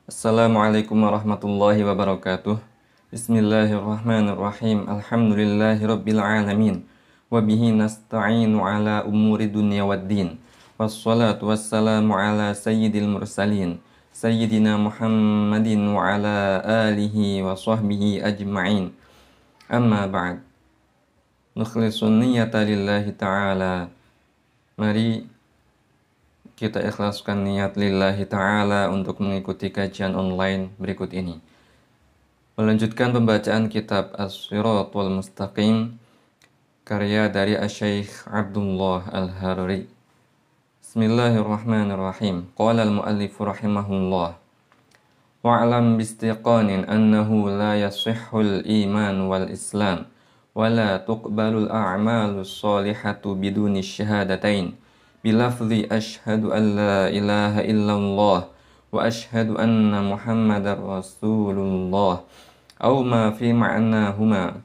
Assalamualaikum warahmatullahi wabarakatuh. Bismillahirrahmanirrahim. Alhamdulillahirabbil alamin. Wa bihi nasta'inu ala umuri dunya waddin. Wassalatu wassalamu ala sayyidil mursalin. Sayyidina Muhammadin wa ala alihi wa sahbihi ajma'in. Amma ba'd. Nukhlisun niyata lillahi ta'ala. Mari kita ikhlaskan niat lillahi ta'ala untuk mengikuti kajian online berikut ini. Melanjutkan pembacaan kitab As-Siratul Mustaqim karya dari Asy-Syaikh Abdullah Al-Harari. Bismillahirrahmanirrahim. Qala al-muallif rahimahullah. Wa'lam bistiqanin annahu la yasihhul iman wal islam wa la tuqbalul a'malus salihatu biduni syahadatain. Bilafzi ashhadu an la ilaha illallah wa ashhadu anna muhammadar rasulullah aw ma fi ma'nahuma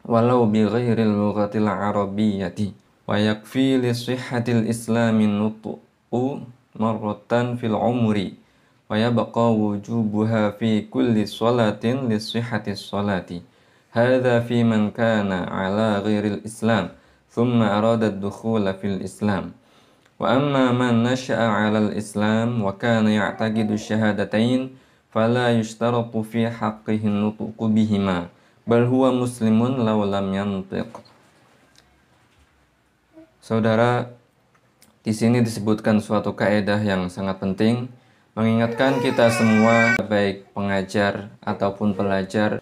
walau bi ghairil lughatil arabiyyati wa yakfi li sihhatil islami nutqu marratan fil umri wa yabqa wujubuha fi kulli salatin li sihhatis salati hadha fi man kana ala ghairil islam ثم أراد الدخول في الإسلام وأما من نشأ على الإسلام وكان يعتقد الشهادتين فلا يشترط في حقه النطق بهما بل هو مسلم لو لم ينطق. Saudara, di sini disebutkan suatu kaidah yang sangat penting, mengingatkan kita semua, baik pengajar ataupun pelajar,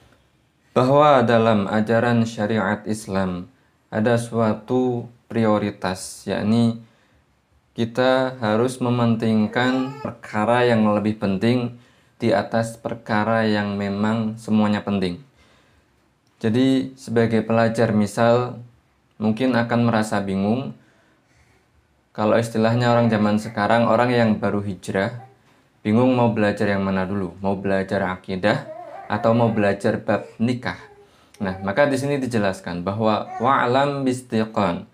bahwa dalam ajaran syariat Islam ada suatu prioritas, yakni kita harus mementingkan perkara yang lebih penting di atas perkara yang memang semuanya penting. Jadi sebagai pelajar misal mungkin akan merasa bingung kalau istilahnya orang zaman sekarang, orang yang baru hijrah bingung mau belajar yang mana dulu, mau belajar akidah atau mau belajar bab nikah. Nah, maka di sini dijelaskan bahwa wa'lam bistiqan,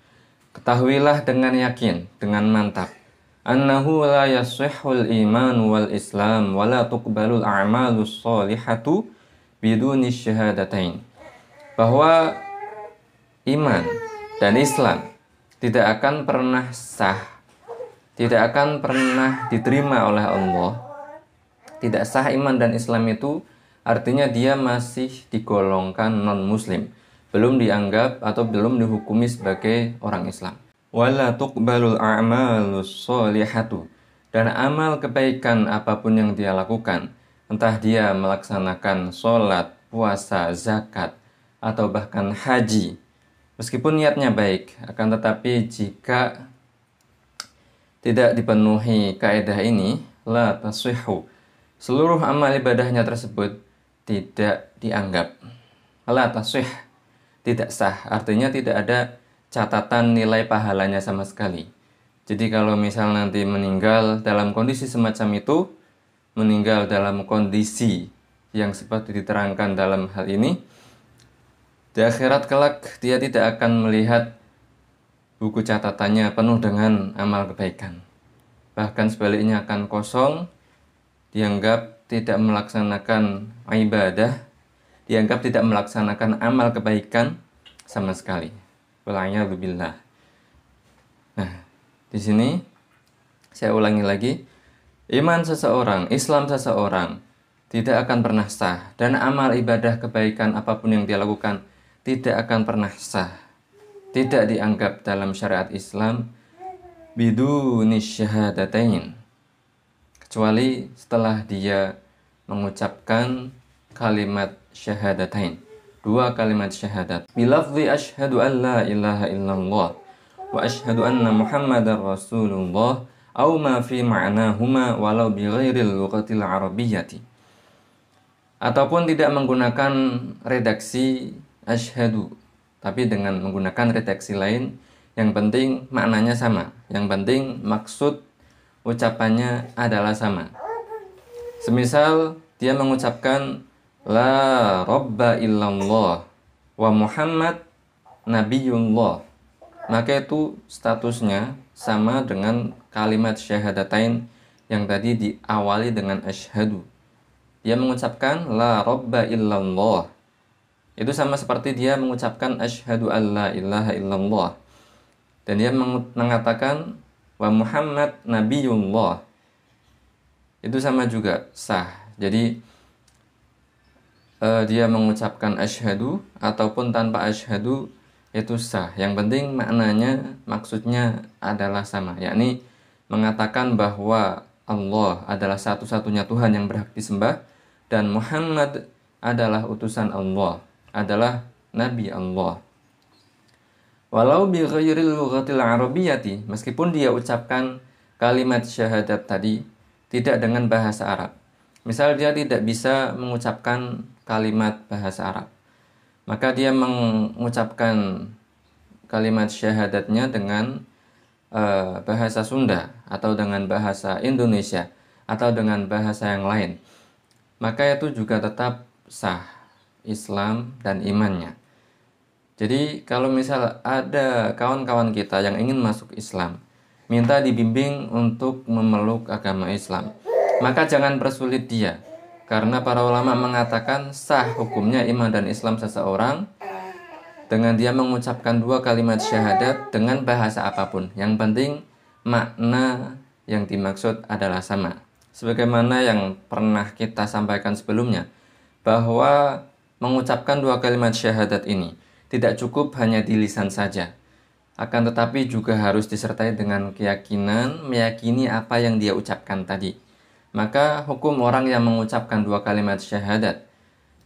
ketahuilah dengan yakin, dengan mantap, annahu la yasihhul iman wal islam wa la tuqbalul a'malus shalihatu biduni syahadatain. Bahwa iman dan Islam tidak akan pernah sah, tidak akan pernah diterima oleh Allah. Tidak sah iman dan Islam itu artinya dia masih digolongkan non-muslim, belum dianggap atau belum dihukumi sebagai orang Islam. Wala tuqbalul a'malus sholihatu, dan amal kebaikan apapun yang dia lakukan, entah dia melaksanakan sholat, puasa, zakat, atau bahkan haji, meskipun niatnya baik, akan tetapi jika tidak dipenuhi kaidah ini, la tasihhu, seluruh amal ibadahnya tersebut tidak dianggap. La tasih, tidak sah, artinya tidak ada catatan nilai pahalanya sama sekali. Jadi kalau misal nanti meninggal dalam kondisi semacam itu, meninggal dalam kondisi yang seperti diterangkan dalam hal ini, di akhirat kelak dia tidak akan melihat buku catatannya penuh dengan amal kebaikan. Bahkan sebaliknya akan kosong, dianggap tidak melaksanakan ibadah, dianggap tidak melaksanakan amal kebaikan sama sekali. Wala'iyadzubillah. Nah, di sini saya ulangi lagi, iman seseorang, Islam seseorang tidak akan pernah sah, dan amal ibadah kebaikan apapun yang dia lakukan tidak akan pernah sah, tidak dianggap dalam syariat Islam biduni syahadatain, kecuali setelah dia mengucapkan kalimat syahadatain, dua kalimat syahadat. Bilafzi ashhadu an la ilaha illallah wa ashhadu anna muhammadar rasulullah aw ma fi ma'nahuma walau bi ghairil lughatil arabiyyati. Ataupun tidak menggunakan redaksi ashhadu, tapi dengan menggunakan redaksi lain, yang penting maknanya sama, yang penting maksud ucapannya adalah sama. Semisal dia mengucapkan la robba illallah wa muhammad nabiyullah, maka itu statusnya sama dengan kalimat syahadatain yang tadi diawali dengan asyhadu. Dia mengucapkan la robba illallah. Itu sama seperti dia mengucapkan asyhadu an la ilaha illallah. Dan dia mengatakan wa Muhammad nabiyullah. Itu sama juga sah. Jadi dia mengucapkan asyhadu ataupun tanpa asyhadu itu sah. Yang penting maknanya, maksudnya adalah sama, yakni mengatakan bahwa Allah adalah satu-satunya Tuhan yang berhak disembah dan Muhammad adalah utusan Allah, adalah Nabi Allah. Walau bi ghairil lughatil arabiyyati, meskipun dia ucapkan kalimat syahadat tadi tidak dengan bahasa Arab. Misal dia tidak bisa mengucapkan kalimat bahasa Arab, maka dia mengucapkan kalimat syahadatnya dengan bahasa Sunda atau dengan bahasa Indonesia atau dengan bahasa yang lain, maka itu juga tetap sah Islam dan imannya. Jadi kalau misal ada kawan-kawan kita yang ingin masuk Islam, minta dibimbing untuk memeluk agama Islam, maka jangan persulit dia. Karena para ulama mengatakan sah hukumnya iman dan Islam seseorang dengan dia mengucapkan dua kalimat syahadat dengan bahasa apapun. Yang penting makna yang dimaksud adalah sama. Sebagaimana yang pernah kita sampaikan sebelumnya, bahwa mengucapkan dua kalimat syahadat ini tidak cukup hanya di lisan saja. Akan tetapi juga harus disertai dengan keyakinan, meyakini apa yang dia ucapkan tadi. Maka hukum orang yang mengucapkan dua kalimat syahadat,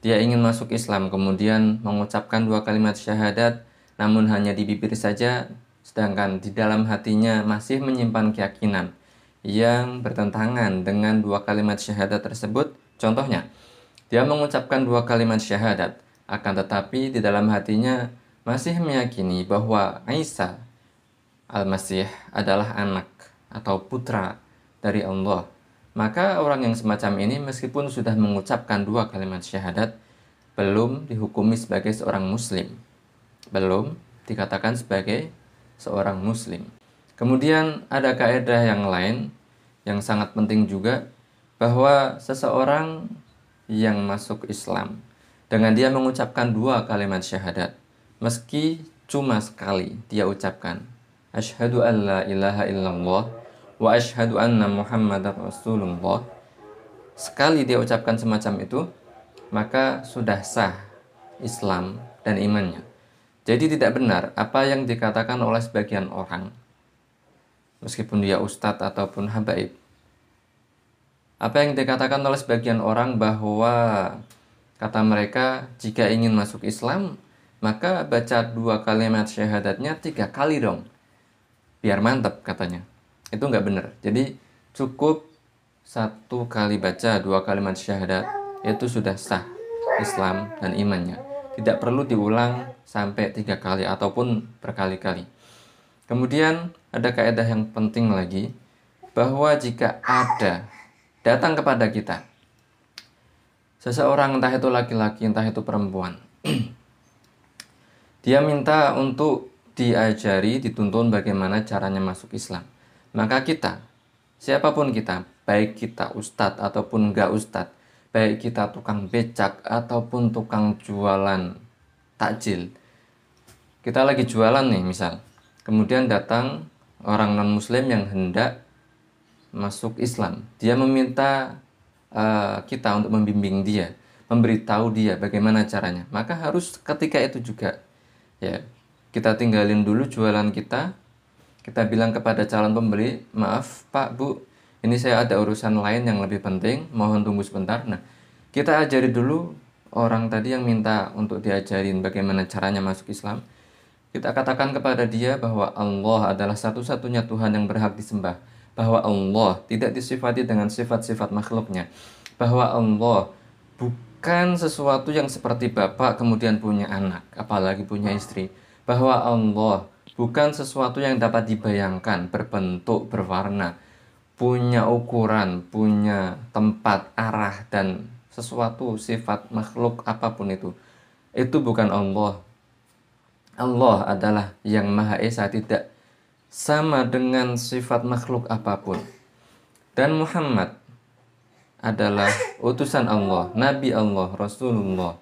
dia ingin masuk Islam kemudian mengucapkan dua kalimat syahadat namun hanya di bibir saja, sedangkan di dalam hatinya masih menyimpan keyakinan yang bertentangan dengan dua kalimat syahadat tersebut. Contohnya, dia mengucapkan dua kalimat syahadat, akan tetapi di dalam hatinya masih meyakini bahwa Isa Al-Masih adalah anak atau putra dari Allah. Maka orang yang semacam ini meskipun sudah mengucapkan dua kalimat syahadat, belum dihukumi sebagai seorang muslim. Belum dikatakan sebagai seorang muslim. Kemudian ada kaidah yang lain yang sangat penting juga, bahwa seseorang yang masuk Islam dengan dia mengucapkan dua kalimat syahadat, meski cuma sekali dia ucapkan asyhadu an la ilaha illallah wa asyhadu anna Muhammadar Rasulullah, sekali dia ucapkan semacam itu, maka sudah sah Islam dan imannya. Jadi tidak benar apa yang dikatakan oleh sebagian orang, meskipun dia ustadz ataupun habaib. Apa yang dikatakan oleh sebagian orang bahwa kata mereka jika ingin masuk Islam, maka baca dua kalimat syahadatnya 3 kali dong, biar mantap katanya. Itu nggak benar. Jadi cukup 1 kali baca 2 kalimat syahadat, itu sudah sah Islam dan imannya. Tidak perlu diulang sampai 3 kali ataupun berkali-kali. Kemudian ada kaidah yang penting lagi, bahwa jika ada datang kepada kita seseorang, entah itu laki-laki entah itu perempuan, dia minta untuk diajari, dituntun bagaimana caranya masuk Islam, maka kita, siapapun kita, baik kita ustadz ataupun enggak ustadz, baik kita tukang becak ataupun tukang jualan takjil, kita lagi jualan nih misal, kemudian datang orang non muslim yang hendak masuk Islam, dia meminta kita untuk membimbing dia, memberitahu dia bagaimana caranya, maka harus ketika itu juga ya kita tinggalin dulu jualan kita bilang kepada calon pembeli, maaf Pak, Bu, ini saya ada urusan lain yang lebih penting, mohon tunggu sebentar. Nah, kita ajari dulu orang tadi yang minta untuk diajarin bagaimana caranya masuk Islam. Kita katakan kepada dia bahwa Allah adalah satu-satunya Tuhan yang berhak disembah, bahwa Allah tidak disifati dengan sifat-sifat makhluknya, bahwa Allah bukan sesuatu yang seperti bapak kemudian punya anak, apalagi punya istri, bahwa Allah bukan sesuatu yang dapat dibayangkan, berbentuk, berwarna, punya ukuran, punya tempat, arah, dan sesuatu sifat makhluk apapun itu bukan Allah. Allah adalah yang Maha Esa, tidak sama dengan sifat makhluk apapun. dan Muhammad adalah utusan Allah, Nabi Allah, Rasulullah.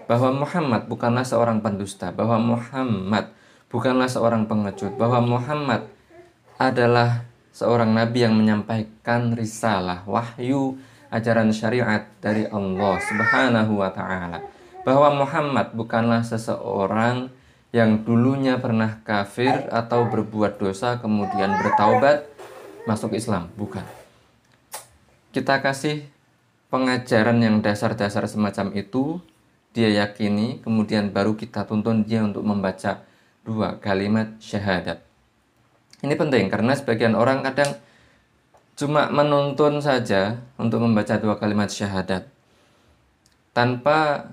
Bahwa Muhammad bukanlah seorang pendusta, bahwa Muhammad bukanlah seorang pengecut, bahwa Muhammad adalah seorang nabi yang menyampaikan risalah, wahyu, ajaran syariat dari Allah Subhanahu wa taala. Bahwa Muhammad bukanlah seseorang yang dulunya pernah kafir atau berbuat dosa kemudian bertaubat masuk Islam, bukan. Kita kasih pengajaran yang dasar-dasar semacam itu, dia yakini, kemudian baru kita tuntun dia untuk membaca 2 kalimat syahadat. Ini penting karena sebagian orang kadang cuma menuntun saja untuk membaca 2 kalimat syahadat tanpa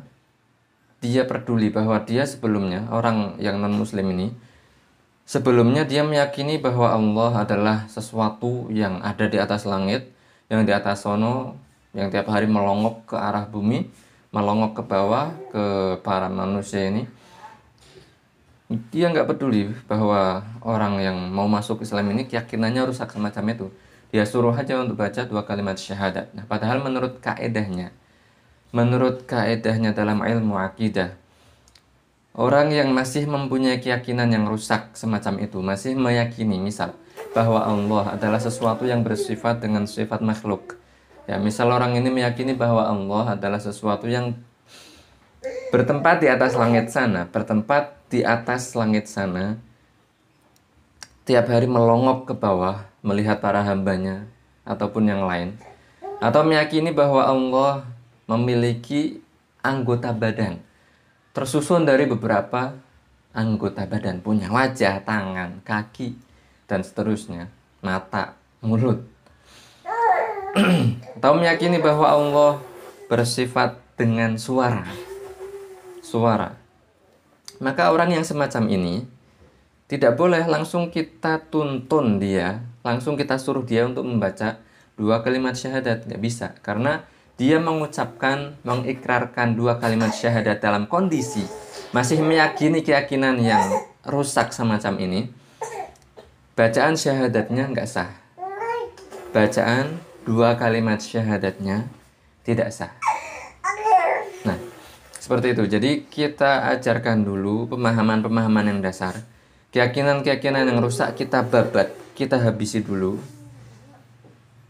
dia peduli bahwa dia sebelumnya, orang yang non-muslim ini, sebelumnya dia meyakini bahwa Allah adalah sesuatu yang ada di atas langit, yang di atas sono, yang tiap hari melongok ke arah bumi, melongok ke bawah, ke para manusia ini. Dia nggak peduli bahwa orang yang mau masuk Islam ini keyakinannya rusak semacam itu. Dia suruh aja untuk baca 2 kalimat syahadat. Nah, padahal menurut kaedahnya dalam ilmu akidah, orang yang masih mempunyai keyakinan yang rusak semacam itu, masih meyakini misal bahwa Allah adalah sesuatu yang bersifat dengan sifat makhluk. Ya, misal orang ini meyakini bahwa Allah adalah sesuatu yang bertempat di atas langit sana, tiap hari melongok ke bawah, melihat para hambanya, ataupun yang lain. Atau meyakini bahwa Allah memiliki anggota badan, tersusun dari beberapa anggota badan, punya wajah, tangan, kaki, dan seterusnya, mata, mulut. Atau meyakini bahwa Allah bersifat dengan suara. Maka orang yang semacam ini tidak boleh langsung kita tuntun dia, langsung kita suruh dia untuk membaca 2 kalimat syahadat. Nggak bisa, karena dia mengikrarkan 2 kalimat syahadat dalam kondisi masih meyakini keyakinan yang rusak semacam ini. Bacaan syahadatnya nggak sah. Bacaan 2 kalimat syahadatnya tidak sah. Nah, seperti itu. Jadi kita ajarkan dulu pemahaman-pemahaman yang dasar. Keyakinan-keyakinan yang rusak kita babat, kita habisi dulu.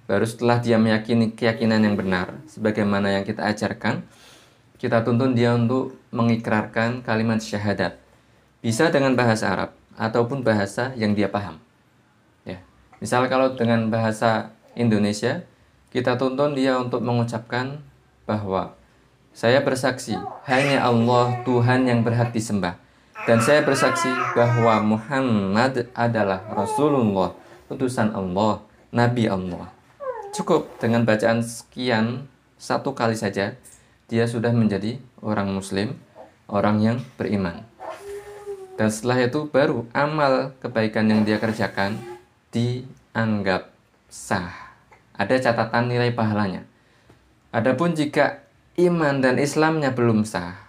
Baru setelah dia meyakini keyakinan yang benar, sebagaimana yang kita ajarkan, kita tuntun dia untuk mengikrarkan kalimat syahadat. Bisa dengan bahasa Arab ataupun bahasa yang dia paham. Ya. Misal kalau dengan bahasa Indonesia, kita tuntun dia untuk mengucapkan bahwa saya bersaksi hanya Allah Tuhan yang berhak disembah, dan saya bersaksi bahwa Muhammad adalah Rasulullah, utusan Allah, Nabi Allah. Cukup dengan bacaan sekian 1 kali saja, dia sudah menjadi orang muslim, orang yang beriman. Dan setelah itu baru amal kebaikan yang dia kerjakan dianggap sah. Ada catatan nilai pahalanya. Adapun jika iman dan Islamnya belum sah,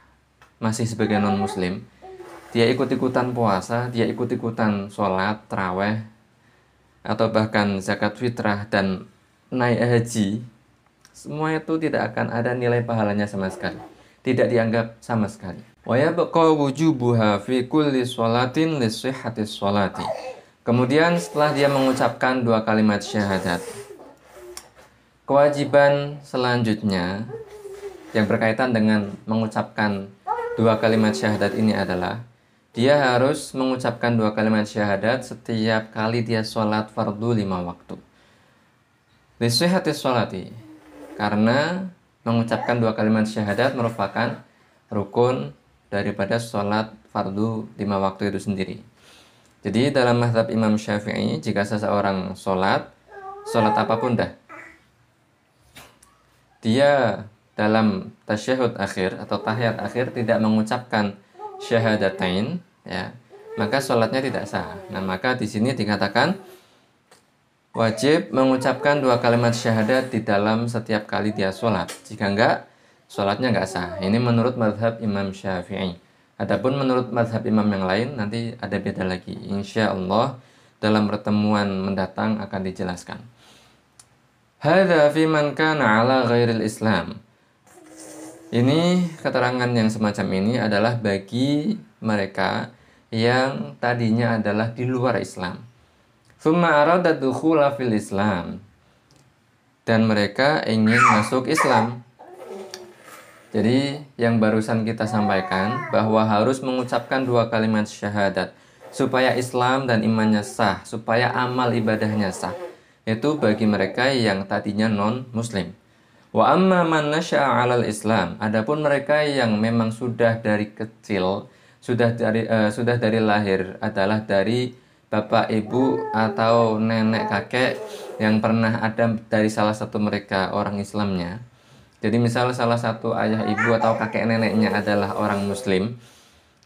masih sebagai non-muslim, dia ikut-ikutan puasa, dia ikut-ikutan sholat, taraweh, atau bahkan zakat fitrah dan naik haji, semua itu tidak akan ada nilai pahalanya sama sekali, tidak dianggap sama sekali. Wa yabqa wujubuha fi kulli sholatin li sihhatis sholati. Kemudian setelah dia mengucapkan 2 kalimat syahadat, kewajiban selanjutnya yang berkaitan dengan mengucapkan 2 kalimat syahadat ini adalah dia harus mengucapkan 2 kalimat syahadat setiap kali dia sholat fardu 5 waktu. Lisyihatis sholati, karena mengucapkan 2 kalimat syahadat merupakan rukun daripada sholat fardu 5 waktu itu sendiri. Jadi dalam mazhab Imam Syafi'i, jika seseorang sholat apapun dah, dia dalam tasyahud akhir atau tahiyat akhir tidak mengucapkan syahadatain, ya, maka sholatnya tidak sah. Nah, maka di sini dikatakan wajib mengucapkan 2 kalimat syahadat di dalam setiap kali dia sholat. Jika enggak, sholatnya enggak sah. Ini menurut mazhab Imam Syafi'i. Adapun menurut mazhab imam yang lain nanti ada beda lagi. Insya Allah dalam pertemuan mendatang akan dijelaskan. Hadza fi man kana ala ghairil Islam. Ini keterangan yang semacam ini adalah bagi mereka yang tadinya adalah di luar Islam. Tsumma arada dukhula fil Islam. Dan mereka ingin masuk Islam. Jadi yang barusan kita sampaikan bahwa harus mengucapkan 2 kalimat syahadat supaya Islam dan imannya sah, supaya amal ibadahnya sah. Itu bagi mereka yang tadinya non-muslim. Wa amma man nasya'a 'alal Islam, adapun mereka yang memang sudah dari kecil, sudah dari lahir adalah dari bapak ibu atau nenek kakek yang pernah ada dari salah satu mereka orang Islamnya. Jadi misal salah satu ayah ibu atau kakek neneknya adalah orang muslim,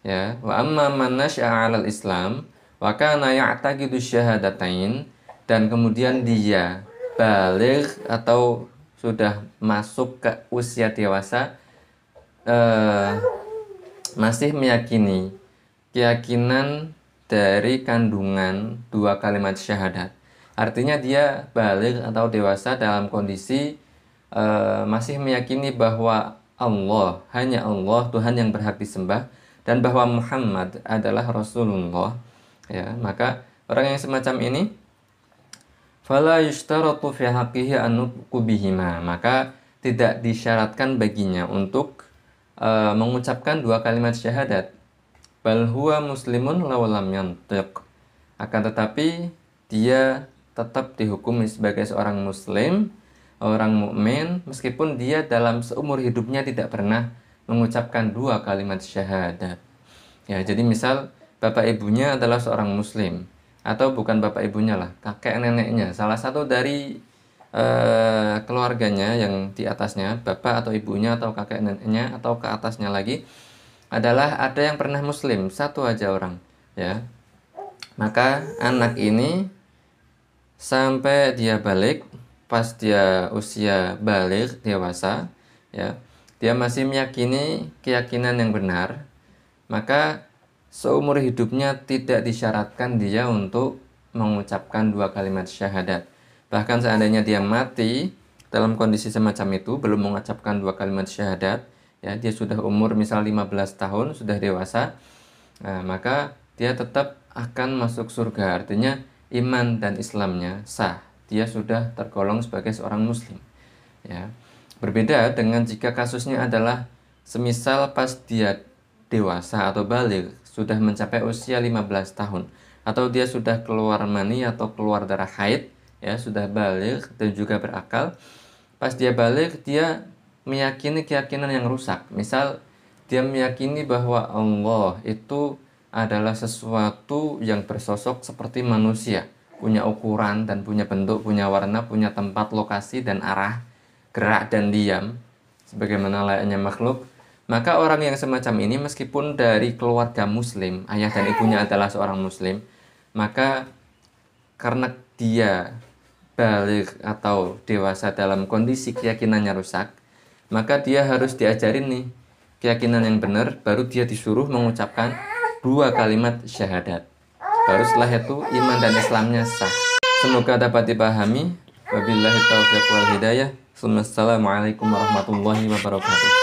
ya. Wa amma man nasya'a 'alal Islam wa kana ya'taqidu syahadatain, dan kemudian dia baligh atau sudah masuk ke usia dewasa, masih meyakini keyakinan dari kandungan 2 kalimat syahadat. Artinya dia baligh atau dewasa dalam kondisi masih meyakini bahwa Allah, hanya Allah Tuhan yang berhak disembah, dan bahwa Muhammad adalah Rasulullah, ya. Maka orang yang semacam ini fala yushtaratu fi haqqihi an-nutqu bihima, maka tidak disyaratkan baginya untuk mengucapkan 2 kalimat syahadat. Bal huwa muslimun law lam yantiq. Akan tetapi dia tetap dihukum sebagai seorang muslim, orang mukmin, meskipun dia dalam seumur hidupnya tidak pernah mengucapkan 2 kalimat syahadat. Ya, jadi misal bapak ibunya adalah seorang muslim, atau bukan bapak ibunya lah, kakek neneknya, salah satu dari keluarganya yang di atasnya, bapak atau ibunya atau kakek neneknya atau ke atasnya lagi adalah ada yang pernah muslim, satu aja orang, ya. Maka anak ini sampai dia balik, pas dia usia balik dewasa, ya, dia masih meyakini keyakinan yang benar, maka seumur hidupnya tidak disyaratkan dia untuk mengucapkan 2 kalimat syahadat. Bahkan seandainya dia mati dalam kondisi semacam itu, belum mengucapkan 2 kalimat syahadat, ya, dia sudah umur misal 15 tahun, sudah dewasa, maka dia tetap akan masuk surga. Artinya iman dan Islamnya sah, dia sudah tergolong sebagai seorang muslim, ya. Berbeda dengan jika kasusnya adalah semisal pas dia dewasa atau balik, sudah mencapai usia 15 tahun, atau dia sudah keluar mani atau keluar darah haid, ya, sudah balik dan juga berakal. Pas dia balik, dia meyakini keyakinan yang rusak. Misal dia meyakini bahwa Allah itu adalah sesuatu yang bersosok seperti manusia, punya ukuran dan punya bentuk, punya warna, punya tempat, lokasi dan arah, gerak dan diam sebagaimana layaknya makhluk. Maka orang yang semacam ini meskipun dari keluarga muslim, ayah dan ibunya adalah seorang muslim, maka karena dia balik atau dewasa dalam kondisi keyakinannya rusak, maka dia harus diajarin nih keyakinan yang benar, baru dia disuruh mengucapkan 2 kalimat syahadat. Baru setelah itu iman dan Islamnya sah. Semoga dapat dipahami. Wabillahi taufiq wal hidayah. Assalamualaikum warahmatullahi wabarakatuh.